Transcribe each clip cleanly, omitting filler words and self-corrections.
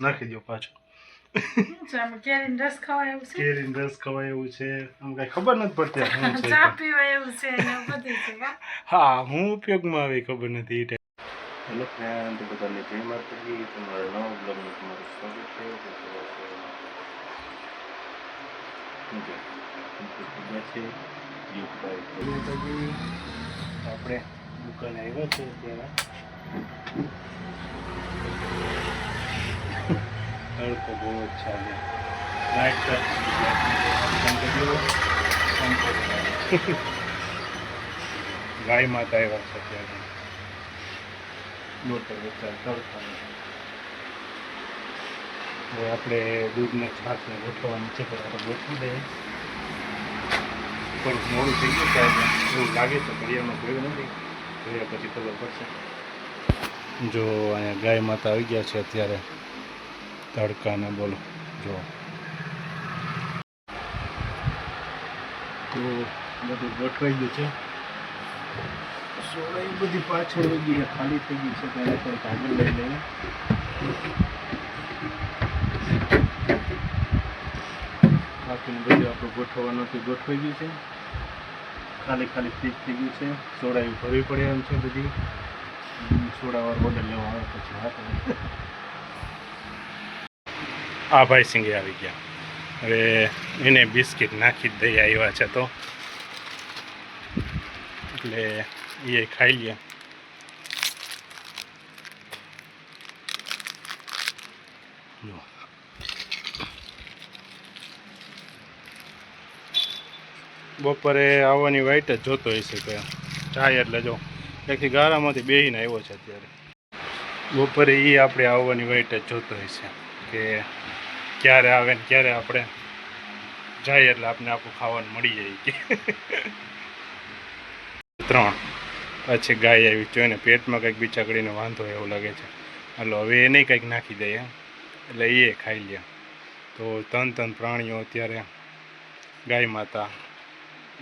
નાખી દો પાછો. કેરીનો રસ ખવાય એવું છે. કેરીનો રસ ખવાય એવું છે. આમ કઈ ખબર નથી પડતી શું છે. ચા પીવાય એવું છે ને બધું છે. હા, હું ઉપયોગમાં આવી ખબર નથી. હેલો ફ્રેન્ડ, બધાને જય માતાજી. તમારા નવા બ્લોગમાં તમારું સ્વાગત છે. આપણે દુકાને આવ્યા છે અત્યારે તડકો બહુ જ ચાલે. ગાય માતા આવ્યા છે અત્યારે મોટર વેચાણ તડકા. હવે આપણે દૂધને છાશને ગોઠવવાનું છે, પણ આપણે ગોઠવી દઈએ. પણ મોડું થઈ ગયું છે એવું લાગે છે. ઘડિયાળમાં જોયું નથી, જોયા પછી ખબર પડશે. જો અહીંયા ગાય માતા આવી ગયા છે અત્યારે તડકાને. બોલો જો તો બધું ગોઠવાઈ ગયું છે. સોળાઈ બધી પાછળ વહી ગઈ, ખાલી થઈ ગઈ છે. તેને પણ કાગળ લઈ લઈએ. બાકીનું બધું આપણું ગોઠવવાનું હતું, ગોઠવાઈ ગયું છે. ખાલી ખાલી ફ્રીજ થઈ ગયું છે. સોડાઈ ભરવી પડે એમ છે બધી. સોડાવાળો ઓર્ડર લેવા આવે પછી વાત. આ ભાઈ સિંગે આવી ગયા. હવે એને બિસ્કિટ નાખી જ દઈ આવ્યા છે, તો એટલે એ ખાઈ લે. બપોરે આવવાની વાઈટ જ જોતો હશે કે ચાય, એટલે જો એકથી ગારામાંથી બેહીને આવ્યો છે અત્યારે. બપોરે એ આપણે આવવાની વાઈટ જ જોતો હશે કે ક્યારે આવે ને ક્યારે આપણે જાય, એટલે આપણે આપણું ખાવાનું મળી જાય કે. 3 પછી ગાય આવી છે ને પેટમાં કંઈક બિચાકડીને વાંધો એવું લાગે છે. હાલો હવે એને કંઈક નાખી દઈએ એટલે એ ખાઈ લે. તો 3 પ્રાણીઓ અત્યારે, ગાય માતા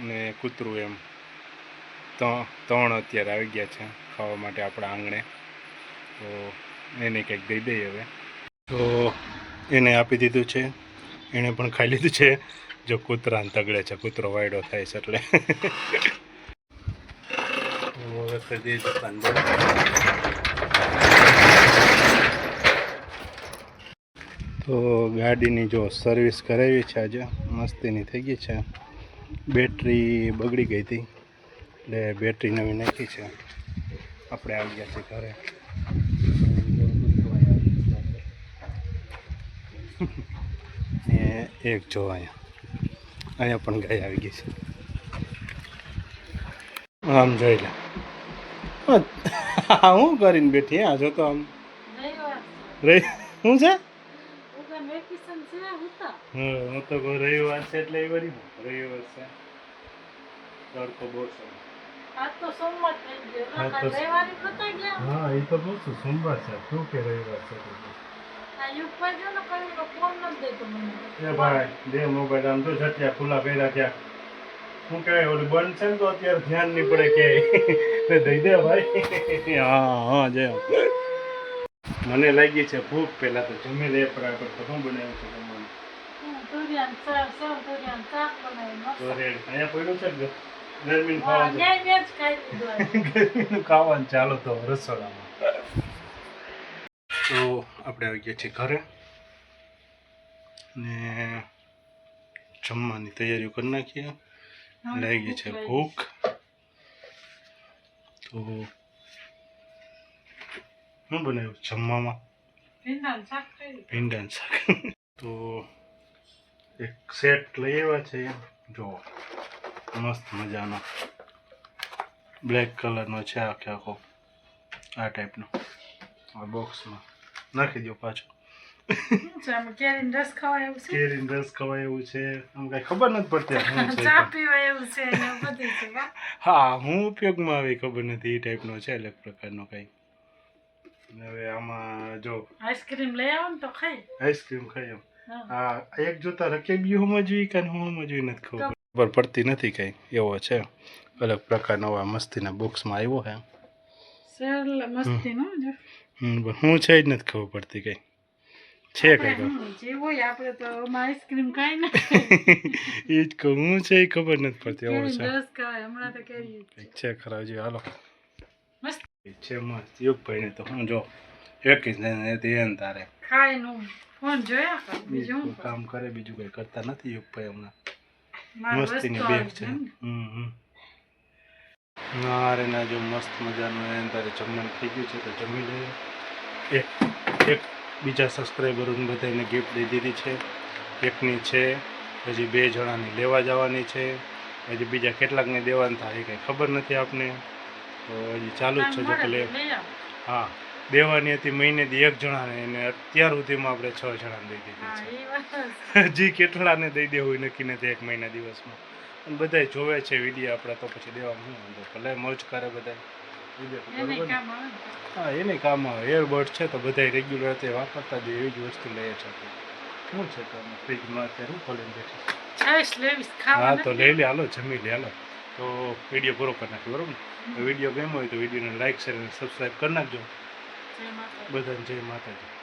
ને કૂતરું, એમ 3 અત્યારે આવી ગયા છે ખાવા માટે આપણા આંગણે. તો એને કંઈક દઈ દઈએ હવે. તો એને આપી દીધું છે, એણે પણ ખાઈ લીધું છે. જો કૂતરાને તગડે છે, કૂતરો વાયડો થાય છે એટલે. હવે કરી દઈએ દુકાન બંધ. તો ગાડીની જો સર્વિસ કરાવી છે આજે, મસ્તીની થઈ ગઈ છે. બેટરી બગડી ગઈ હતી એટલે બેટરી નવી નાખી છે. આપણે આવી ગયા છે ઘરે. ને એક જો અહીંયા પણ ગાય આવી ગઈ છે. આમ જોઈ લે હું કરીને બેઠી. આ જો તો આમ રહી શું છે. હું તો રવિવાર છે એટલે એ વળી રવિવાર છે. તડકો બહુ છે. હા, એ તો બહુ છું. સોમવાર છે શું કે રવિવાર છે. એ ભાઈ બે મોબાઈલ આમ તો જટ્યા ખુલ્લા કર્યા ત્યાં. શું કહેવાય ઓલું બંધ છે ને, તો અત્યારે ધ્યાન નહીં પડે કે દઈ દે ભાઈ. હા જય. મને લાગી છે ભૂખ. પહેલા તો જમી લે પણ તો શું બનાવ્યું છે જમવાનું? અહીંયા પડ્યું છે ગરમીનું ખાવાનું ચાલો તો રસોડામાં. તો આપણે આવી ગયા છીએ ઘરે ને જમવાની તૈયારીઓ કરી નાખીએ. લાગી છે ભૂખ. તો શું બનાવ્યું જમવામાં? ભીંડાનું શાક. તો એક સેટ લઈ આવ્યા છે, જો મસ્ત મજાનો બ્લેક કલરનો છે આખો આ ટાઈપનો. આ બોક્સમાં નાખી દો પાછો. કેરીનો રસ ખવાય એવું છે. કેરીનો રસ ખવાય એવું છે. આમ કઈ ખબર નથી પડતી શું છે. ચા પીવાય એવું છે ને બધું છે. હા, હું ઉપયોગમાં આવી ખબર નથી. એ ટાઈપનો છે અલગ પ્રકારનો કંઈ. હવે આમાં જો આઈસ્ક્રીમ લઈ આવો ને તો ખાઈ. આઈસ્ક્રીમ ખાઈ એમ. હા, એક જોતા રકેબી સમજવી કે હું સમજવી નથી ખબર પડતી નથી. કંઈ એવો છે અલગ પ્રકારનો. આ મસ્તીના બોક્સમાં આવ્યો છે. મસ્તીનો હું છે જ નથી ખબર પડતી કંઈ. છે આપણે કંઈક હું જે હોય આપણે તો આઈસ્ક્રીમ ખાઈ ને એ જ કહું હું છે એ ખબર નથી પડતી એવો કેરીનો છે રસ ખાય હમણાં તો કેરી કંઈક છે ખરા હજી હાલો મસ્ત છે મસ્ત યુગભાઈને તો હું જો એક જ ને ધ્યાન તારે ખાય નું ફોન જોયા કર બીજું બીજું હું કામ કરે બીજું કંઈ કરતા નથી યુગભાઈ હમણાં મારો મસ્તીની રસ્તો બેગ છે ના રે ના જો મસ્ત મજાનું એને તારે જમવાનું થઈ ગયું છે તો જમી લઈએ એક બીજા સબસ્ક્રાઈબરોને બધાને ગિફ્ટ દઈ દીધી છે એકની છે હજી 2 જણાની લેવા જવાની છે હજી બીજા કેટલાકને દેવાનું થાય એ કંઈ ખબર નથી આપને તો હજી ચાલુ જ છે જો પેલે લઈ આવ હા દેવાની હતી મહિનેથી 1 જણાને અને અત્યાર સુધીમાં આપણે 6 જણાને દઈ દીધી હા છે એ વાત હજી કેટલાને દઈ દેવું નક્કી નથી 1 મહિના દિવસમાં અને બધાય જોવે છે વિડીયો આપણા તો પછી દેવામાં શું વાંધો ભલે મોજ કરે બધા વિડીયો એને બરોબર ને? કામ આવે ને. હા એને કામ આવે એરબડ છે તો બધા રેગ્યુલર તે વાપરતા જ હોય એવી જ વસ્તુ લઈએ છે આપણે શું છે તો ફ્રીજમાં અત્યારે શું ખોલીને બેઠી છે? છાશ લેવીશ હા ખાવા તો લઈ લે હાલો જમી લે હાલો તો વિડીયો પૂરો કરી નાખીએ બરોબર ને તો વિડીયો ગમ્યો હોય તો વિડીયોને લાઈક શેર અને સબસ્ક્રાઈબ કરી નાખજો જય માતા બધાને જય માતાજી